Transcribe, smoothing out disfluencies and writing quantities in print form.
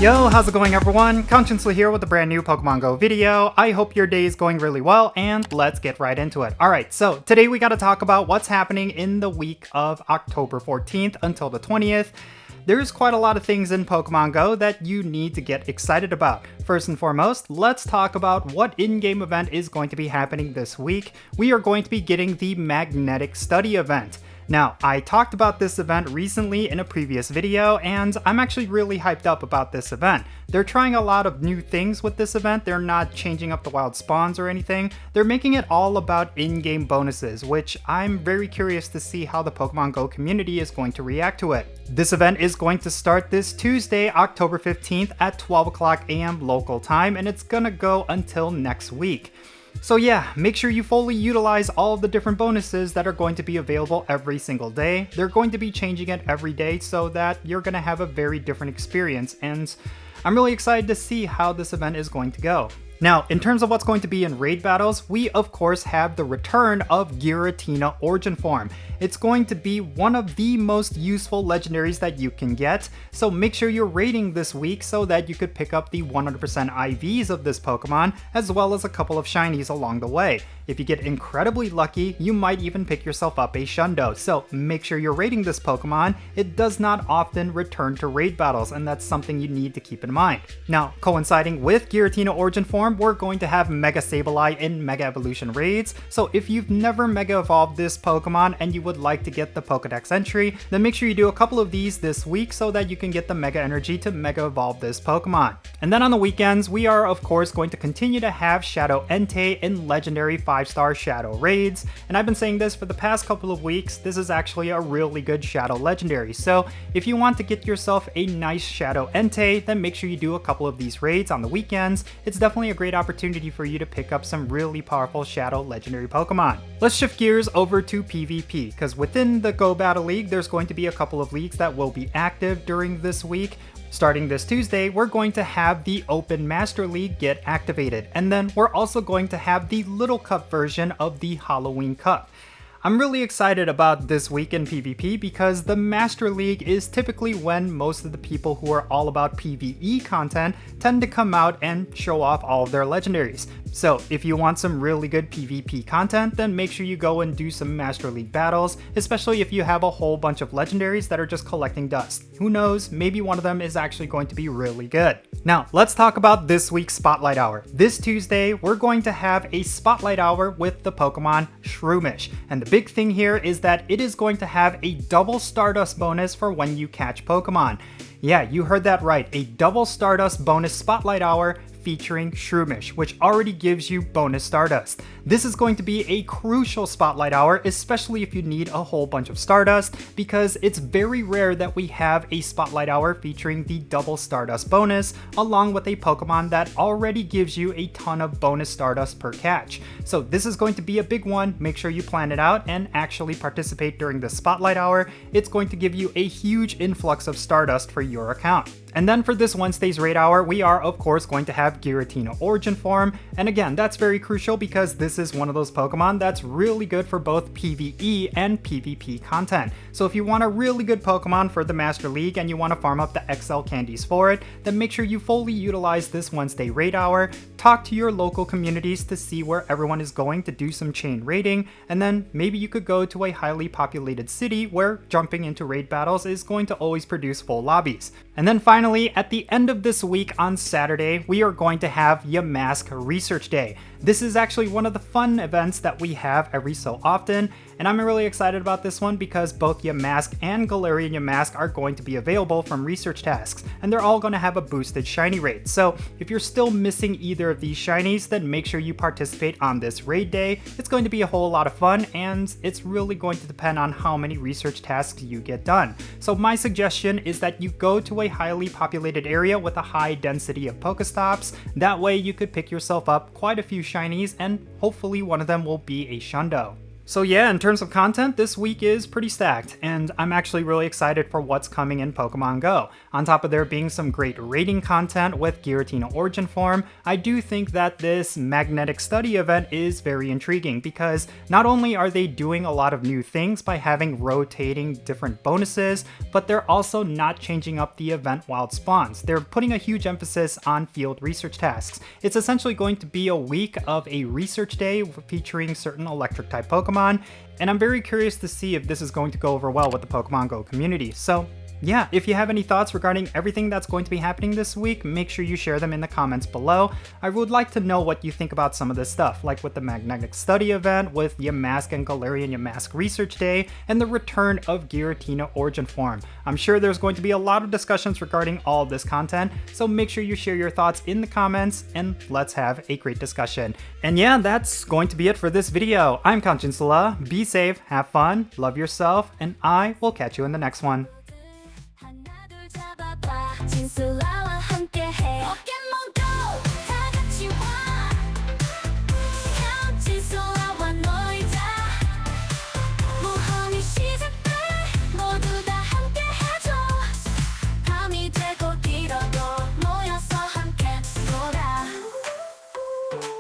Yo, how's it going everyone? Jinsula here with a brand new Pokemon GO video. I hope your day is going really well, and let's get right into it. Alright, so today we gotta talk about what's happening in the week of October 14th until the 20th. There's quite a lot of things in Pokemon GO that you need to get excited about. First and foremost, let's talk about what in-game event is going to be happening this week. We are going to be getting the Magnetic Study event. Now, I talked about this event recently in a previous video, and I'm actually really hyped up about this event. They're trying a lot of new things with this event. They're not changing up the wild spawns or anything. They're making it all about in-game bonuses, which I'm very curious to see how the Pokemon GO community is going to react to it. This event is going to start this Tuesday, October 15th at 12 o'clock a.m. local time, and it's gonna go until next week. So yeah, make sure you fully utilize all of the different bonuses that are going to be available every single day. They're going to be changing it every day so that you're going to have a very different experience, and I'm really excited to see how this event is going to go. Now, in terms of what's going to be in raid battles, we of course have the return of Giratina Origin Form. It's going to be one of the most useful legendaries that you can get, so make sure you're raiding this week so that you could pick up the 100% IVs of this Pokemon, as well as a couple of Shinies along the way. If you get incredibly lucky, you might even pick yourself up a Shundo, so make sure you're raiding this Pokemon. It does not often return to raid battles, and that's something you need to keep in mind. Now, coinciding with Giratina Origin Form, we're going to have Mega Sableye in Mega Evolution raids, so if you've never Mega Evolved this Pokemon and you would like to get the Pokedex entry, then make sure you do a couple of these this week so that you can get the Mega Energy to Mega Evolve this Pokemon. And then on the weekends, we are of course going to continue to have Shadow Entei in Legendary 5-star Shadow raids, and I've been saying this for the past couple of weeks. This is actually a really good Shadow Legendary, so if you want to get yourself a nice Shadow Entei, then make sure you do a couple of these raids on the weekends. It's definitely a great opportunity for you to pick up some really powerful Shadow Legendary Pokemon. Let's shift gears over to PvP, because within the Go Battle League, there's going to be a couple of leagues that will be active during this week. Starting this Tuesday, we're going to have the Open Master League get activated, and then we're also going to have the Little Cup version of the Halloween Cup. I'm really excited about this week in PvP because the Master League is typically when most of the people who are all about PvE content tend to come out and show off all of their legendaries. So if you want some really good PvP content, then make sure you go and do some Master League battles, especially if you have a whole bunch of legendaries that are just collecting dust. Who knows, maybe one of them is actually going to be really good. Now, let's talk about this week's Spotlight Hour. This Tuesday, we're going to have a Spotlight Hour with the Pokemon Shroomish, and the big thing here is that it is going to have a double Stardust bonus for when you catch Pokemon. Yeah, you heard that right, a double Stardust bonus Spotlight Hour featuring Shroomish, which already gives you bonus Stardust. This is going to be a crucial Spotlight Hour, especially if you need a whole bunch of Stardust, because it's very rare that we have a Spotlight Hour featuring the double Stardust bonus, along with a Pokemon that already gives you a ton of bonus Stardust per catch. So this is going to be a big one. Make sure you plan it out and actually participate during the Spotlight Hour. It's going to give you a huge influx of Stardust for your account. And then for this Wednesday's raid hour, we are of course going to have Giratina Origin Form, and again, that's very crucial because this is one of those Pokemon that's really good for both PvE and PvP content. So if you want a really good Pokemon for the Master League and you want to farm up the XL candies for it, then make sure you fully utilize this Wednesday raid hour. Talk to your local communities to see where everyone is going to do some chain raiding, and then maybe you could go to a highly populated city where jumping into raid battles is going to always produce full lobbies. And then finally, at the end of this week on Saturday, we are going to have Yamask Research Day. This is actually one of the fun events that we have every so often, and I'm really excited about this one because both Yamask and Galarian Yamask are going to be available from research tasks, and they're all going to have a boosted shiny rate. So if you're still missing either of these shinies, then make sure you participate on this raid day. It's going to be a whole lot of fun, and it's really going to depend on how many research tasks you get done. So my suggestion is that you go to a highly populated area with a high density of Pokestops. That way you could pick yourself up quite a few shinies, and hopefully one of them will be a Shundo. So yeah, in terms of content, this week is pretty stacked, and I'm actually really excited for what's coming in Pokemon GO. On top of there being some great rating content with Giratina Origin Form, I do think that this magnetic study event is very intriguing because not only are they doing a lot of new things by having rotating different bonuses, but they're also not changing up the event wild spawns. They're putting a huge emphasis on field research tasks. It's essentially going to be a week of a research day featuring certain electric type Pokemon, and I'm very curious to see if this is going to go over well with the Pokemon GO community. So yeah, if you have any thoughts regarding everything that's going to be happening this week, make sure you share them in the comments below. I would like to know what you think about some of this stuff, like with the Magnetic Study event, with Yamask and Galarian Yamask Research Day, and the return of Giratina Origin Form. I'm sure there's going to be a lot of discussions regarding all of this content, so make sure you share your thoughts in the comments, and let's have a great discussion. And yeah, that's going to be it for this video. I'm Jinsula. Be safe, have fun, love yourself, and I will catch you in the next one. Jinsula